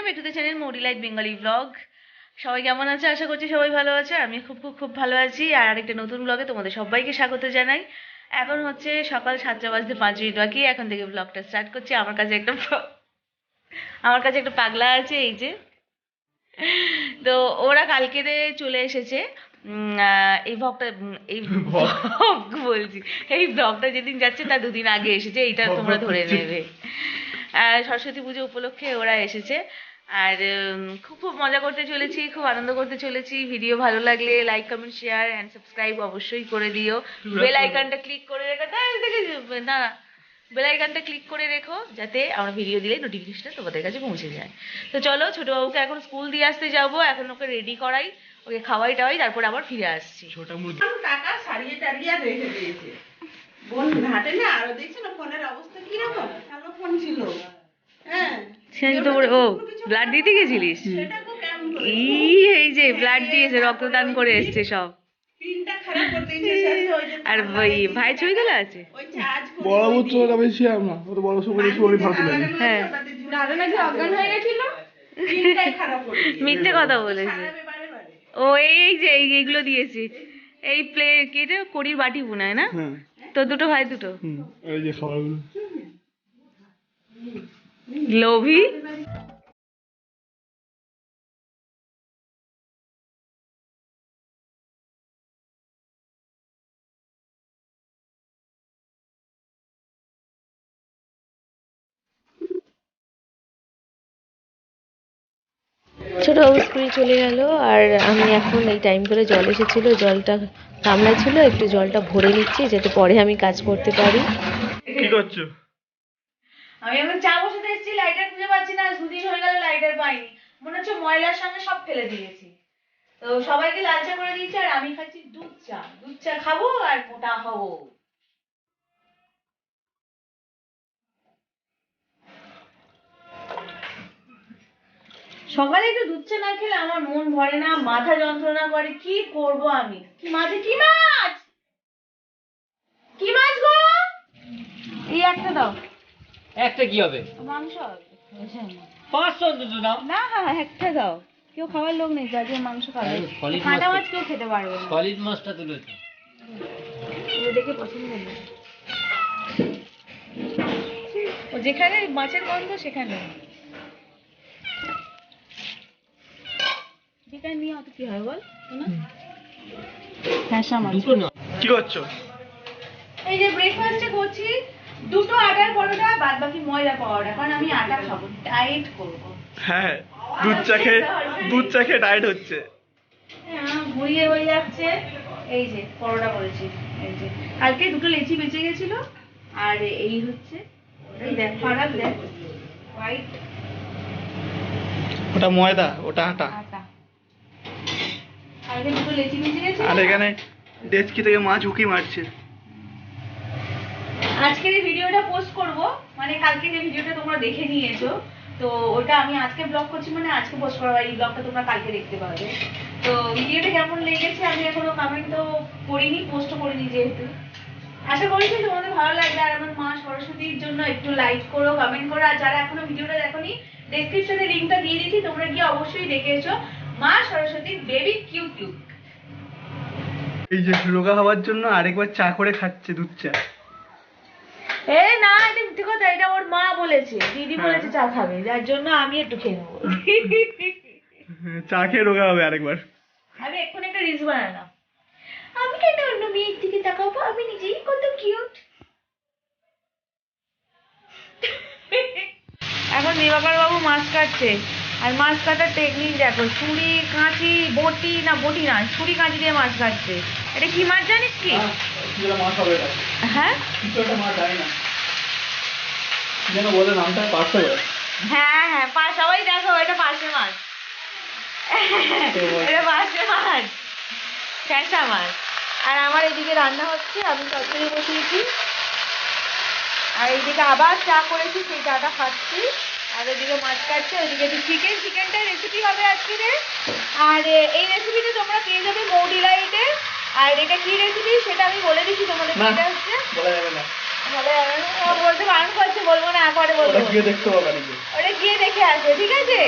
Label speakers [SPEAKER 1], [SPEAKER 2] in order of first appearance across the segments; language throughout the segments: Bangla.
[SPEAKER 1] ব্যাক টু দ্য চ্যানেল মৌরি লাইট বেঙ্গলি ব্লগ। সবাই কেমন আছে? আশা করছি সবাই ভালো আছে। আমি খুব খুব খুব ভালো আছি। আর আরেকটা নতুন ব্লগে তোমাদের সবাইকে স্বাগত জানাই। এখন হচ্ছে সকাল 7টা বাজতে 5 মিনিট বাকি। এখন থেকে ব্লগটা স্টার্ট করছি। আমার কাছে একটা পাগলা আছে, এই যে। তো ওরা কালকে চলে এসেছে। এই ব্লগটা এই ব্লগ বলছি, এই ব্লগটা যেদিন যাচ্ছে তার দুদিন আগে এসেছে, এইটা তোমরা ধরে নেবে। সরস্বতী পুজো উপলক্ষে ওরা এসেছে। আর খুব খুব মজা করতে চলেছি, খুব আনন্দ করতে চলেছি। ভিডিও ভালো লাগলে like comment share and subscribe অবশ্যই করে দিও। বেল আইকনটা ক্লিক করে রেখো। না, বেল আইকনটা ক্লিক করে রেখো যাতে আমরা ভিডিও দিলে নোটিফিকেশনটা তোমাদের কাছে পৌঁছে যায়। তো চলো, ছোট বাবুকে এখন স্কুল দিয়ে আসতে যাব। এখন ওকে রেডি করাই, ওকে খাওয়াই টাওয়াই, তারপর আবার ফিরে আসছি।
[SPEAKER 2] টাকা সারিয়ে টারিয়ে রেখে দিয়েছে বোন ঘাটে না। আরো দেখছো না ফোনের অবস্থা কিরকম? ভালো ফোন ছিল। হ্যাঁ,
[SPEAKER 1] ও ব্লাড দিতে গেছিলিস? এই যে ব্লাড দিয়েছে, রক্তদান করে এসছে সব।
[SPEAKER 2] পিনটা খারাপ করে দিয়েছে।
[SPEAKER 1] আর ওই ভাই ছবি তোলা আছে।
[SPEAKER 2] ওই চার্জ
[SPEAKER 3] বড় বুঝছো ওটা বেশি আমরা ওটা বড় সব বেশি ভালো লাগে।
[SPEAKER 1] হ্যাঁ,
[SPEAKER 2] দাদা নাকি অজ্ঞান হয়ে গেছিল। পিনটাই খারাপ করে দিয়েছে।
[SPEAKER 1] মিথ্যে কথা বলেছে। ও এই যে এইগুলো দিয়েছে, এই প্লে কেটে কড়ির বাটি বোনায় না।
[SPEAKER 3] হ্যাঁ,
[SPEAKER 1] তো দুটো ভাই দুটো
[SPEAKER 3] এই যে খাবারগুলো
[SPEAKER 1] লোভী। ছোট বাবু স্কুল চলে গেল। আর আমি এখন এই টাইম করে জল এসেছিল, জলটা গামলায় ছিল, একটু জলটা ভরে নিচ্ছি যাতে পরে আমি কাজ করতে পারি।
[SPEAKER 3] কি করছো?
[SPEAKER 1] আমি এখন চা বসাতে এসেছি, লাইটার খুঁজে পাচ্ছি না। দুদিন হয়ে গেল লাইটার পাইনি। মনে হচ্ছে ময়লার সঙ্গে সব ফেলে দিয়েছি। তো সবাইকে লাল চা করে দিয়েছি, আর আমি খাচ্ছি দুধ চা। দুধ চা খাবো আর মোটা হবো। সকালে একটু দুধ চা না খেলে আমার মন ভরে না, মাথা যন্ত্রণা করে। কি করব আমি? কি মাছ? কি মাছ? কি মাছ গো? এই একটা দাও।
[SPEAKER 4] একটা কি হবে?
[SPEAKER 1] মাংস হবে।
[SPEAKER 4] 500 অন্তত দাও।
[SPEAKER 1] না, একটা দাও। কেউ খাবার লোক নেই, যা দিয়ে মাংস খাবে।
[SPEAKER 4] সলিড
[SPEAKER 1] কাঁটা
[SPEAKER 4] মাছ
[SPEAKER 1] মাছ কেউ খেতে পারবে না।
[SPEAKER 4] সলিড মাছটা তুলেছো।
[SPEAKER 1] এটা দেখে পছন্দ হলো। ও যেখানে মাছের গন্ধ সেখানে। যেখানে নিয়ে অত কি হয় বল? হ্যাঁ, সামান্য।
[SPEAKER 4] দুটো না।
[SPEAKER 3] কি করছো?
[SPEAKER 1] এই যে ব্রেকফাস্টে করছি দুটো আটার পরোটা, বাদ বাকি ময়দা পরোটা, কারণ আমি আটা খাবো, ডায়েট করবো।
[SPEAKER 3] হ্যাঁ, দুধ চা খেয়ে ডায়েট হচ্ছে।
[SPEAKER 1] হ্যাঁ, ঘুরিয়ে হয়ে যাচ্ছে। এই যে পরোটা করেছি, এই যে কালকে দুটো লেচি বেঁচে গেছিল। আর এই হচ্ছে, এই দেখ ফারাক, দেখ হোয়াইট
[SPEAKER 3] ওটা ময়দা, ওটা আটা।
[SPEAKER 1] আটা। কালকে দুটো লেচি বেঁচে গেছিল।
[SPEAKER 3] আর এখানে ডেস্কি থেকে মাছ উকি মারছে।
[SPEAKER 1] আজকের এই ভিডিওটা পোস্ট করব, মানে কালকে যে ভিডিওটা তোমরা দেখে নিয়েছো, তো ওটা আমি আজকে ব্লগ করছি, মানে আজকে পোস্ট করবো। এই ব্লগটা তোমরা কালকে দেখতে পাবে। তো ভিডিওটা কেমন লেগেছে আমি এখনো কমেন্ট তো করিনি, পোস্টও করিনি যেহেতু। আশা করছি তোমাদের ভালো লাগবে। আর আমার মা সরস্বতীর জন্য একটু লাইক করো, কমেন্ট করো। আর যারা এখনো ভিডিওটা দেখোনি, ডেসক্রিপশনে লিংকটা দিয়ে দিচ্ছি, তোমরা গিয়ে অবশ্যই দেখে এসো। মা সরস্বতীর বেবি কিউট লুক।
[SPEAKER 3] এই যে রোগা হওয়ার জন্য আরেকবার চা করে খাচ্ছে, দুধ চা।
[SPEAKER 1] এই না, এটা মিথ্যে কথা। এটা ওর মা বলেছে, দিদি বলেছে চা খাবে, যার জন্য আমি একটু খেয়ে নেবো।
[SPEAKER 3] চা খেয়ে রোগা হবে আরেকবার।
[SPEAKER 1] আমি এক্ষুনি একটা রিলস বানালাম। আমি কেন অন্য মেয়ের দিকে তাকাবো? আমি নিজেই কত কিউট। এখন দিবাকর বাবু মাছ কাটছে। আর মাছ কাটার টেকনিক দেখো, ছুরি কাঁচি বটি না, বটি না, ছুরি কাঁচি দিয়ে মাছ কাটছে। এটা কি মাছ জানিস কি?
[SPEAKER 3] মাছ হবে না।
[SPEAKER 1] হ্যাঁ,
[SPEAKER 3] কিছু একটা মাছ জানি না যেন বলে নামটা, পার্শ্ব।
[SPEAKER 1] হ্যাঁ, সবাই দেখো, এটা পার্শে মাছ। এটা পার্শে মাছ, ক্যাঁচা মাছ। আর আমার এদিকে রান্না হচ্ছে, আমি তরকারি বসিয়েছি। আর এইদিকে আবার চা করেছি, সেই চাটা খাচ্ছি। আর ওইদিকে মাছ কাটছে, ওইদিকে চিকেনটার রেসিপি হবে আজকে রে। আর এই রেসিপিটা তোমরা পেয়ে যাবে মৌরি লাইটে। আর এটা কি রেসিপি সেটা আমি বলে দিচ্ছি তোমাদের। এটা হচ্ছে
[SPEAKER 3] বলা যাবে না,
[SPEAKER 1] বলতে বারণ করছে, বলবো না, পরে বলবো।
[SPEAKER 3] ওটা গিয়ে দেখতে হবে,
[SPEAKER 1] ওটা গিয়ে দেখে আসবে, ঠিক আছে?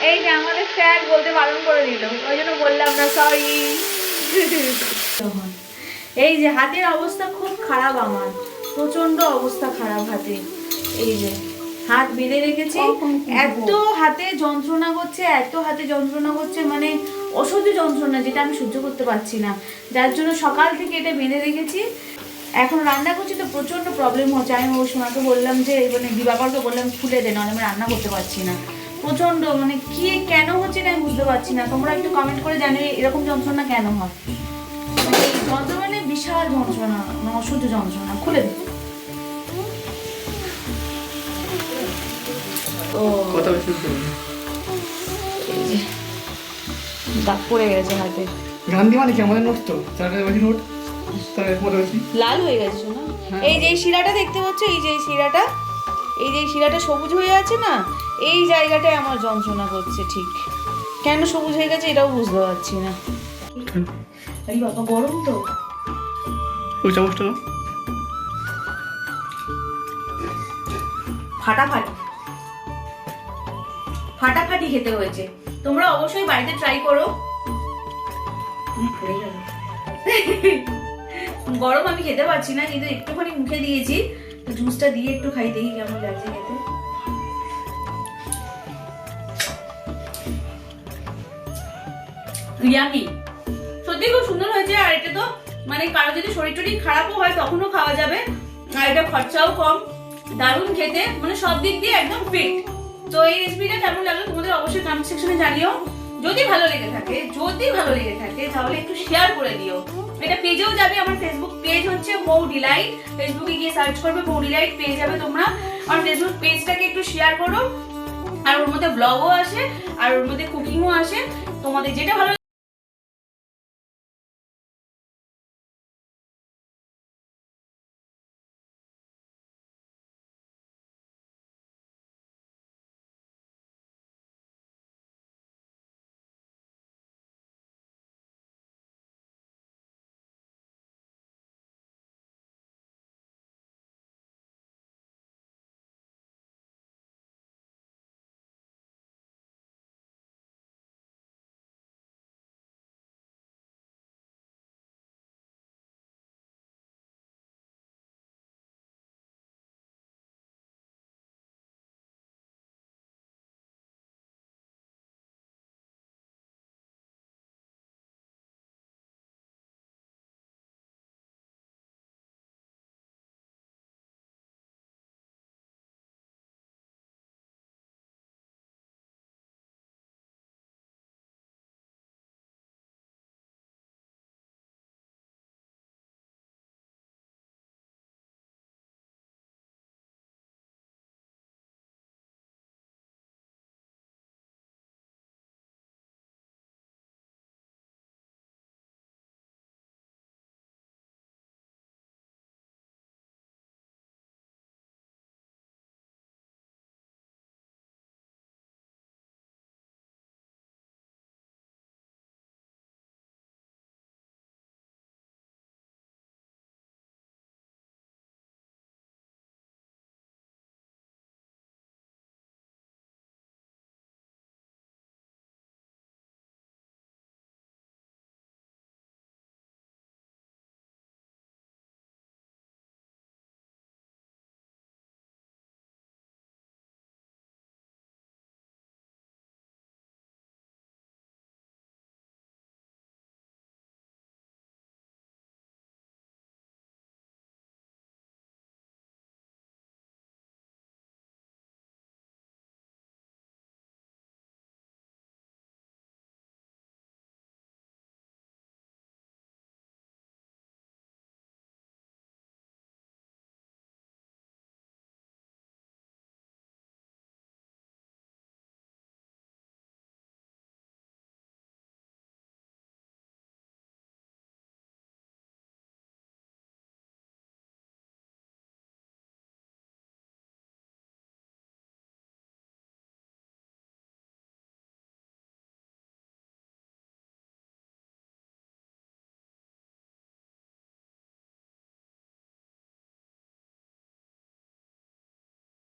[SPEAKER 1] এই যে আমাদের স্যার বলতে বারণ করে দিল, ওই জন্য বললাম না, সরি। এই যে হাতের অবস্থা খুব খারাপ আমার, প্রচন্ড অবস্থা খারাপ হাতে। এই যে হাত বেঁধে রেখেছি, এত হাতে যন্ত্রণা করছে, এত হাতে যন্ত্রণা করছে, মানে অসহ্য যন্ত্রণা, যেটা আমি সহ্য করতে পারছি না। যার জন্য সকাল থেকে এটা বেঁধে রেখেছি। এখন রান্না করছি তো প্রচন্ড প্রবলেম হচ্ছে। আমি ওর সোনাকে বললাম যে, মানে দিবাকরকে বললাম খুলে দে, নাহলে আমি রান্না করতে পারছি না। প্রচন্ড মানে কি কেন হচ্ছে না আমি বুঝতে পারছি না। তোমরা একটু কমেন্ট করে জানিয়ে এরকম যন্ত্রণা কেন হয়। মানে এই যন্ত্রণা মানে বিশাল যন্ত্রণা, মানে অসহ্য যন্ত্রণা। খুলে দে। ও
[SPEAKER 3] কথা বেশি শুনতে হবে।
[SPEAKER 1] এই যে দাগ পড়ে গেছে হাতে।
[SPEAKER 3] গান্ধী মানে কি আমাদের নোট তো, চারটা বেশি নোট, তার মধ্যে বেশি
[SPEAKER 1] লাল হয়ে গেছে শোনা। এই যে এই শিরাটা দেখতে পাচ্ছ, এই যে এই শিরাটা, এই যে এই শিরাটা সবুজ হয়ে আছে না, এই জায়গাটায় আমার যন্ত্রণা করছে। ঠিক কেন সবুজ হয়ে গেছে এটাও বুঝতে পারছি না। আরে বাবা গরম তো।
[SPEAKER 3] ওই চামচটা না
[SPEAKER 1] ফাটাফাটি ফাটাফাটি খেতে হয়েছে। তোমরা অবশ্যই বাড়িতে ট্রাই করো। পড়ে গেল। গরম আমি খেতে পারছি না, কিন্তু একটুখানি মুখে দিয়েছি, তো জুসটা দিয়ে একটু খাই, দেখি কেমন লাগছে খেতে। ইয়ামি, সত্যি খুব সুন্দর হয়েছে। আর এটা তো মানে কারো যদি শরীর টরীর খারাপও হয় তখনও খাওয়া যাবে, আর এটা খরচাও কম, দারুণ খেতে, মানে সব দিক দিয়ে একদম ফিট। তো এই রেসিপিটা কেমন লাগলো তোমাদের অবশ্যই কমেন্ট সেকশনে জানিও। যদি ভালো লেগে থাকে তাহলে একটু শেয়ার করে দিও। এটা পেজেও যাবে, আমার ফেসবুক পেজ হচ্ছে মৌ ডিলাইট, ফেসবুকে গিয়ে সার্চ করবে মৌ ডিলাইট, পেয়ে যাবে তোমরা। আমার ফেসবুক পেজটাকে একটু শেয়ার করো, আর ওর মধ্যে ব্লগও আসে, আর ওর মধ্যে কুকিংও আসে, তোমাদের যেটা ভালো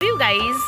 [SPEAKER 1] you guys